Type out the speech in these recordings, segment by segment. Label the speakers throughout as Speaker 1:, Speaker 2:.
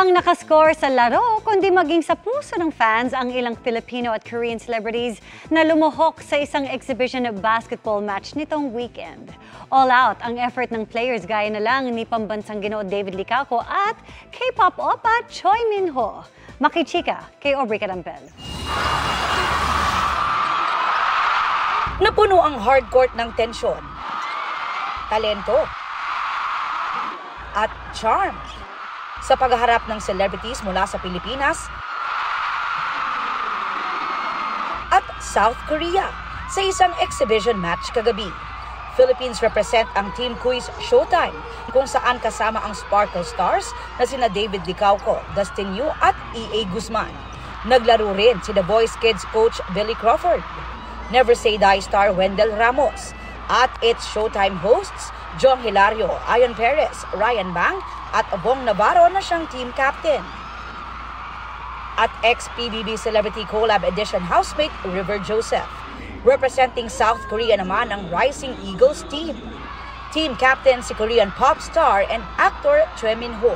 Speaker 1: lang nakascore sa laro, kundi maging sa puso ng fans ang ilang Filipino at Korean celebrities na lumuhok sa isang exhibition basketball match nitong weekend. All out ang effort ng players gaya na lang ni pambansang ginoo David Licauco at K-pop oppa Choi Minho. Makichika kay Aubrey Carampel.
Speaker 2: Napuno ang hardcourt ng tensyon, talento, at charm sa pagharap ng celebrities mula sa Pilipinas at South Korea sa isang exhibition match kagabi. Philippines represent ang Team Kui's Showtime kung saan kasama ang Sparkle Stars na sina David Licauco, Dustin Yu at E.A. Guzman. Naglaro rin si The Voice Kids coach Billy Crawford, Never Say Die star Wendell Ramos, at its Showtime hosts Jong Hilario, Ian Perez, Ryan Bang at Bong Navarro na siyang team captain. At ex-PBB Celebrity Collab Edition housemate River Joseph. Representing South Korea naman ang Rising Eagles team. Team captain si Korean pop star and actor Choi Minho.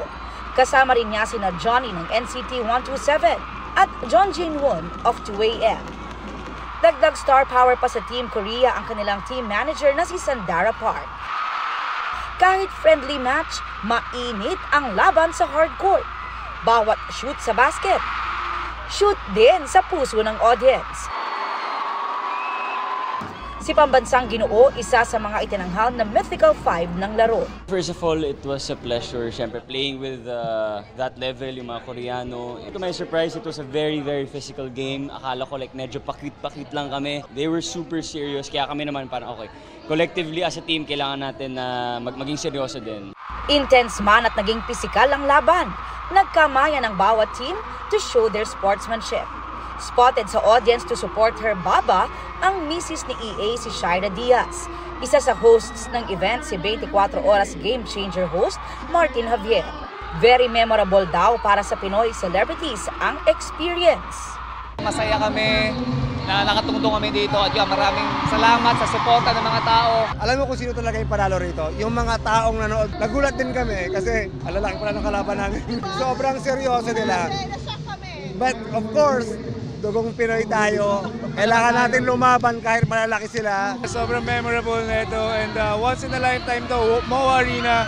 Speaker 2: Kasama rin niya sina Johnny ng NCT 127 at John Jin-won of 2AM. Dagdag star power pa sa Team Korea ang kanilang team manager na si Sandara Park. Kahit friendly match, mainit ang laban sa hardcourt. Bawat shoot sa basket, shoot din sa puso ng audience. Si pambansang ginoo, isa sa mga itinanghal na mythical five ng laro.
Speaker 3: First of all, it was a pleasure, syempre, playing with that level, yung mga Koreano. To my surprise, it was a very, very physical game. Akala ko medyo pakit-pakit lang kami. They were super serious, kaya kami naman parang okay. Collectively as a team, kailangan natin na maging seryoso din.
Speaker 2: Intense man at naging pisikal ang laban. Nagkamayan ang bawat team to show their sportsmanship. Spotted sa audience to support her baba ang misis ni EA si Shaira Diaz. Isa sa hosts ng event si 24 Oras Game Changer host Martin Javier. Very memorable daw para sa Pinoy celebrities ang experience.
Speaker 4: Masaya kami na nakatungtong kami dito at maraming salamat sa suporta ng mga tao.
Speaker 5: Alam mo kung sino talaga yung panalo rito? Yung mga taong nanood. Nagulat din kami kasi alalaki pala ng kalaban namin. Sobrang seryoso nila. But of course, dugong Pinoy tayo. Kailangan natin lumaban kahit malalaki sila.
Speaker 6: Sobrang memorable na ito and once in a lifetime to MOA Arena.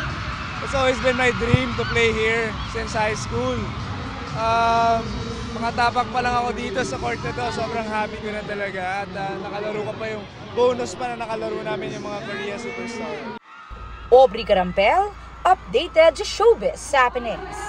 Speaker 6: It's always been my dream to play here since high school. Mga tapak pa lang ako dito sa court na to. Sobrang happy ko na talaga at nakalaro ko pa yung bonus pa na nakalaro namin yung mga Korea superstar.
Speaker 2: Aubrey Carampel, updated showbiz happenings.